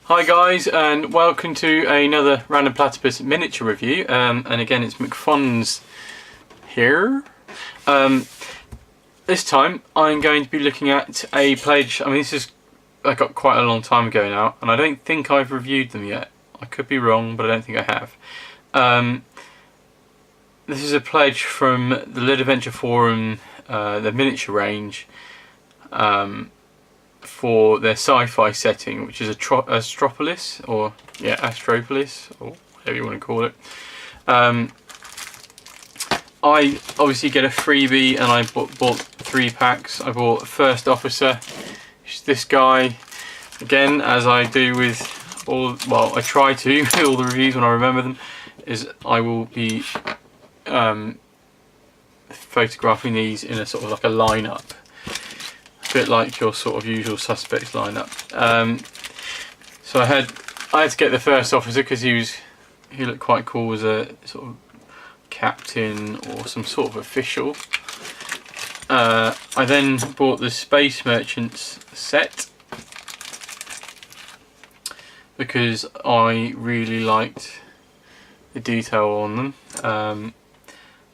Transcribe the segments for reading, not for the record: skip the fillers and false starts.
Hi guys, and welcome to another Random Platypus miniature review, and again it's Mcfonz here. This time I'm going to be looking at a pledge. I got quite a long time ago now, and I don't think I've reviewed them yet. I could be wrong, but I don't think I have. This is a pledge from the Lead Adventure Forum, the miniature range, for their sci-fi setting, which is Astropolis, or Astropolis, or whatever you want to call it. I obviously get a freebie, and I bought 3 packs. I bought First Officer, which is this guy. Again, as I do with I try to with all the reviews when I remember them, is I will be photographing these in a sort of like a lineup. A bit like your sort of usual suspects lineup. So I had to get the First Officer because he looked quite cool as a sort of captain or some sort of official. I then bought the Space Merchants set because I really liked the detail on them.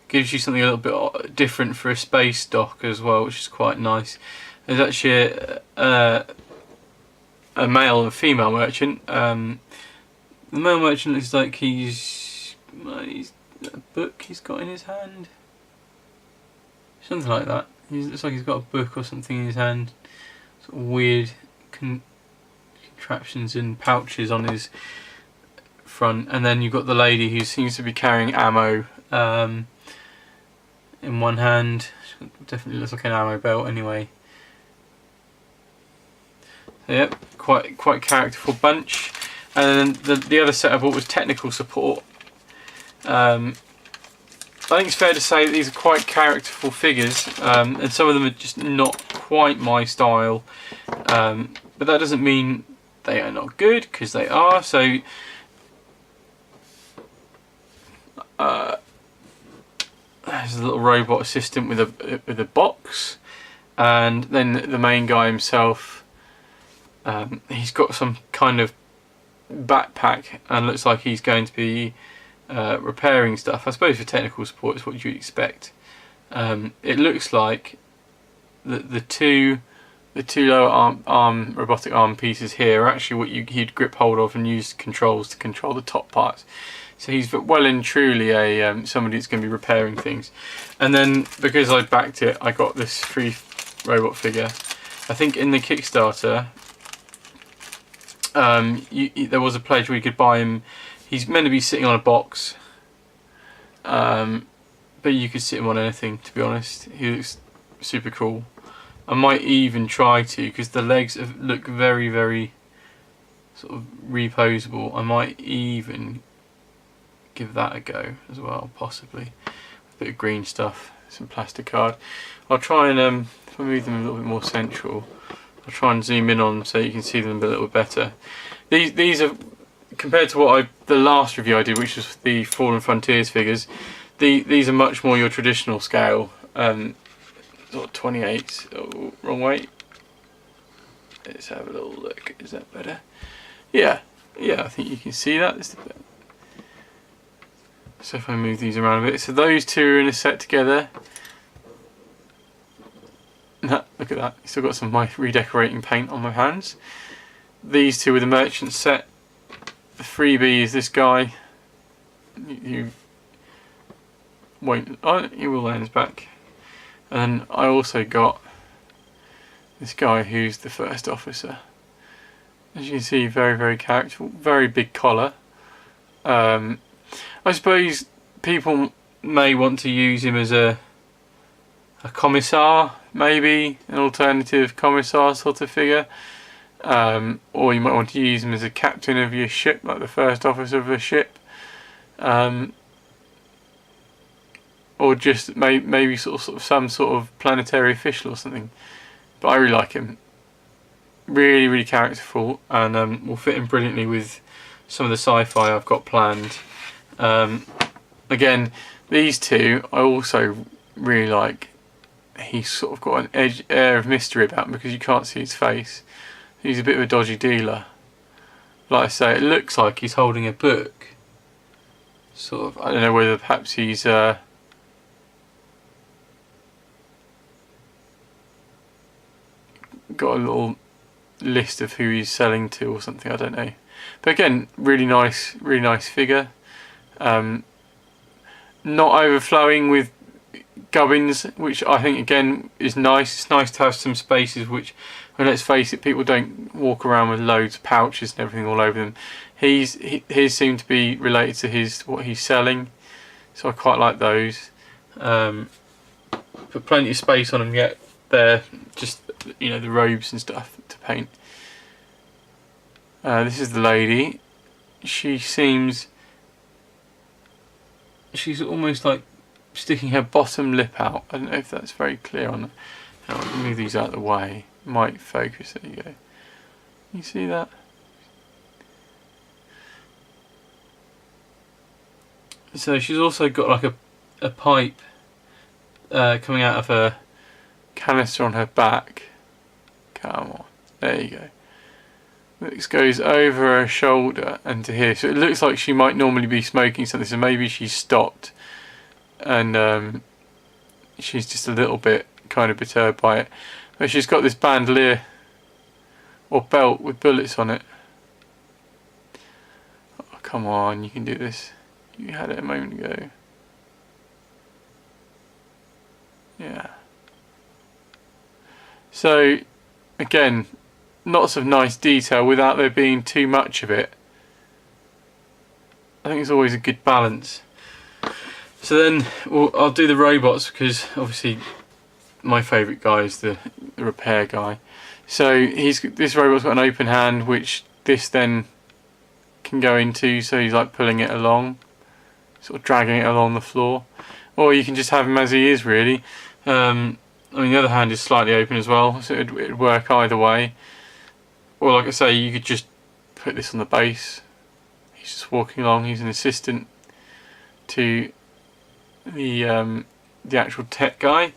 Gives you something a little bit different for a space dock as well, which is quite nice. There's actually a male and female merchant. The male merchant looks like he's a book he's got in his hand, something like that. He looks like he's got a book or something in his hand. Sort of weird contraptions and pouches on his front. And then you've got the lady who seems to be carrying ammo in one hand. Definitely looks like an ammo belt anyway. Yep, quite characterful bunch. And then the other set I bought was technical support. I think it's fair to say that these are quite characterful figures, and some of them are just not quite my style. But that doesn't mean they are not good, because they are. So there's a little robot assistant with a box, and then the main guy himself. He's got some kind of backpack and looks like he's going to be repairing stuff. I suppose for technical support is what you'd expect. It looks like the two lower robotic arm pieces here are actually what he'd grip hold of and use controls to control the top parts. So he's well and truly somebody that's going to be repairing things. And then because I backed it, I got this free robot figure. I think in the Kickstarter, there was a pledge where you could buy him. He's meant to be sitting on a box, but you could sit him on anything, to be honest. He looks super cool. I might even try to, because the legs look very, very sort of reposable. I might even give that a go as well, possibly. A bit of green stuff, some plastic card. I'll try and if I move them a little bit more central, I'll try and zoom in on so you can see them a little bit better. These are, compared to the last review I did, which was the Fallen Frontiers figures, these are much more your traditional scale. Sort of 28. Oh, wrong way. Let's have a little look. Is that better? Yeah, I think you can see that. So if I move these around a bit, so those two are in a set together. Look at that, still got some of my redecorating paint on my hands. These two with the merchant set. The freebie is this guy. He won't. Oh, he will land his back. And then I also got this guy who's the First Officer. As you can see, very, very characterful, very big collar. I suppose people may want to use him as a commissar, maybe an alternative commissar sort of figure, or you might want to use him as a captain of your ship, like the First Officer of a ship, or just maybe sort of some sort of planetary official or something. But I really like him. Really, really characterful, and will fit in brilliantly with some of the sci-fi I've got planned. Again, these two I also really like. He's sort of got an air of mystery about him because you can't see his face. He's a bit of a dodgy dealer. like I say, it looks like he's holding a book. Sort of, I don't know whether perhaps he's got a little list of who he's selling to or something, I don't know. But again, really nice figure. Not overflowing with gubbins, which I think again is nice. It's nice to have some spaces which, well, let's face it, people don't walk around with loads of pouches and everything all over them. His seem to be related to what he's selling, so I quite like those. But plenty of space on them yet. They're just, you know, the robes and stuff to paint. This is the lady. She's almost like sticking her bottom lip out. I don't know if that's very clear on. I'll move these out of the way. Might focus. There you go. You see that? So she's also got like a pipe coming out of her canister on her back. Come on. There you go. This goes over her shoulder and to here. So it looks like she might normally be smoking something. So maybe she's stopped. And she's just a little bit kind of perturbed by it. But she's got this bandolier or belt with bullets on it. Oh, come on, you can do this. You had it a moment ago. Yeah. So, again, lots of nice detail without there being too much of it. I think it's always a good balance. So then I'll do the robots, because obviously my favourite guy is the repair guy. So this robot's got an open hand, which this then can go into, so he's like pulling it along, sort of dragging it along the floor. Or you can just have him as he is, really. I mean, the other hand is slightly open as well, so it'd work either way. Or like I say, you could just put this on the base. He's just walking along, he's an assistant to the actual tech guy.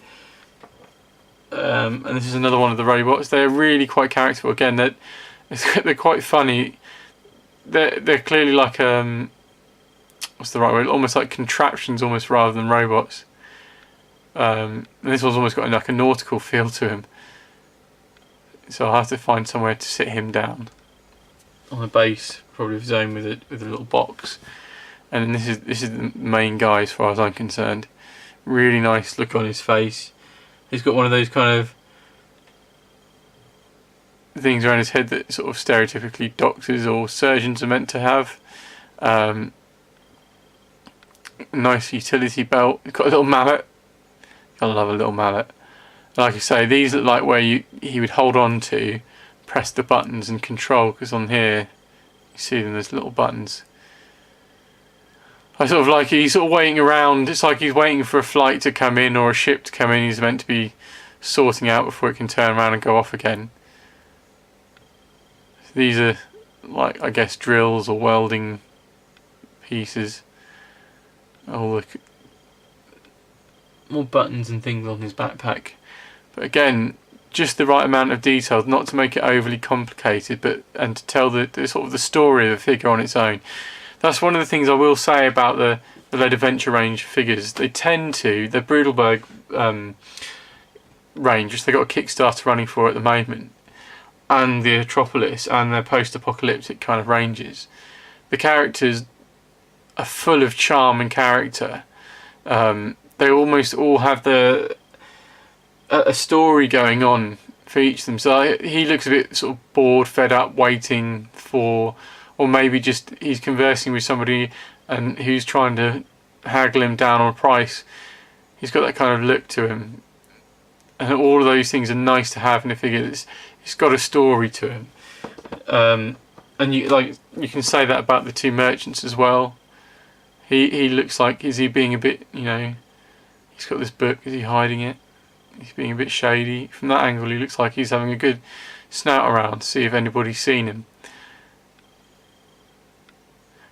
And this is another one of the robots. They're really quite characterful. Again, they're quite funny. They're clearly like what's the right word? Almost like contraptions, almost rather than robots. And this one's almost got like a nautical feel to him. So I'll have to find somewhere to sit him down on a base, probably of his own, with a little box. And this is the main guy as far as I'm concerned. Really nice look on his face. He's got one of those kind of things around his head that sort of stereotypically doctors or surgeons are meant to have. Nice utility belt. He's got a little mallet. Gotta love a little mallet. Like I say, these look like where he would hold on to, press the buttons and control, because on here you see them, there's little buttons. I sort of like he's sort of waiting around. It's like he's waiting for a flight to come in or a ship to come in. He's meant to be sorting out before it can turn around and go off again. These are like, I guess, drills or welding pieces. Oh, look, more buttons and things on his backpack. But again, just the right amount of detail, not to make it overly complicated, and to tell the sort of the story of the figure on its own. That's one of the things I will say about the Lead Adventure range figures. They tend to, the Brudelberg range, which they've got a Kickstarter running for at the moment, and the Astropolis and their post-apocalyptic kind of ranges. The characters are full of charm and character. They almost all have a story going on for each of them. So he looks a bit sort of bored, fed up, waiting for, or maybe just he's conversing with somebody and who's trying to haggle him down on a price. He's got that kind of look to him, and all of those things are nice to have in a figure. It's got a story to him, and you can say that about the two merchants as well. He looks like, is he being a bit, you know, he's got this book, is he hiding it? He's being a bit shady. From that angle he looks like he's having a good snout around to see if anybody's seen him.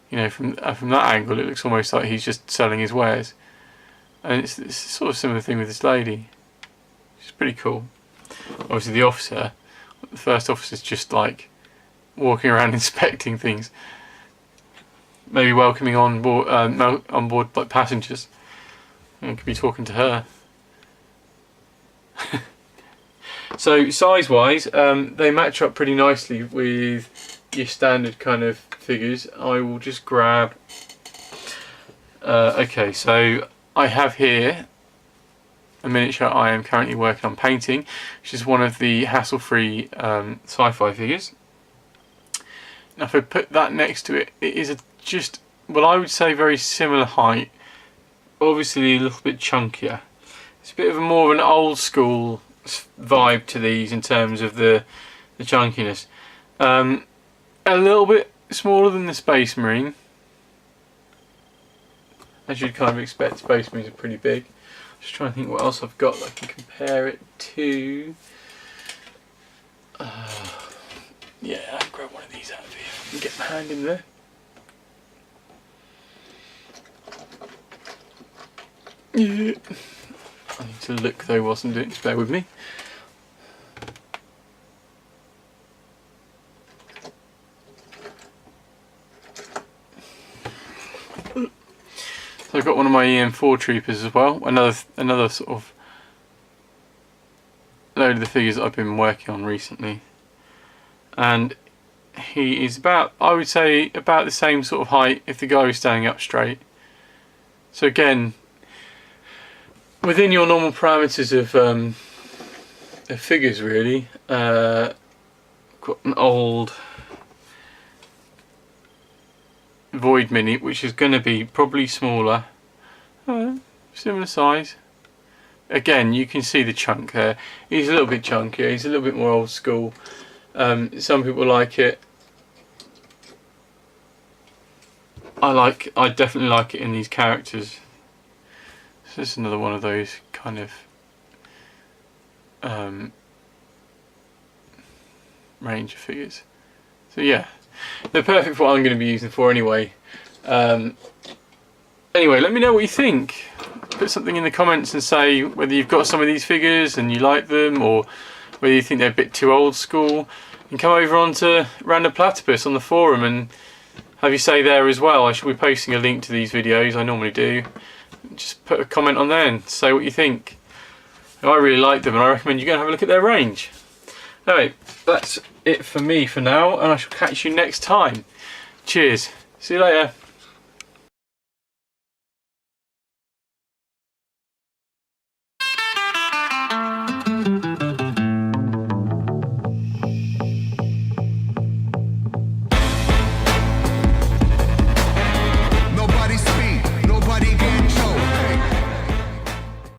You know, from that angle it looks almost like he's just selling his wares. And it's sort of similar thing with this lady. She's pretty cool. Obviously the officer, the first officer's just like walking around inspecting things. Maybe welcoming on board like passengers. I could be talking to her. So size wise, they match up pretty nicely with your standard kind of figures. I will just grab okay, so I have here a miniature I am currently working on painting, which is one of the hassle-free sci-fi figures. Now if I put that next to it, it is just, well, I would say very similar height, obviously a little bit chunkier. It's a bit of a more of an old school vibe to these in terms of the chunkiness. A little bit smaller than the Space Marine, as you'd kind of expect. Space Marines are pretty big. Just trying to think what else I've got that I can compare it to. Yeah, I'll grab one of these out of here and get my hand in there. Yeah. I need to look though whilst I'm doing it, just bear with me. So I've got one of my EM4 troopers as well, another sort of load of the figures that I've been working on recently. And he is about, I would say, about the same sort of height if the guy was standing up straight. So again, within your normal parameters of figures really. Got an old Void Mini, which is going to be probably smaller, similar size. Again, you can see the chunk there. He's a little bit chunkier, he's a little bit more old school. Some people like it. I definitely like it in these characters. So this is another one of those kind of range of figures. So yeah, they're perfect for what I'm going to be using for anyway. Anyway, let me know what you think. Put something in the comments and say whether you've got some of these figures and you like them, or whether you think they're a bit too old school. And come over onto Random Platypus on the forum and have your say there as well. I shall be posting a link to these videos, I normally do. Just put a comment on there and say what you think. I really like them and I recommend you go and have a look at their range. Anyway, that's it for me for now, and I shall catch you next time. Cheers. See you later.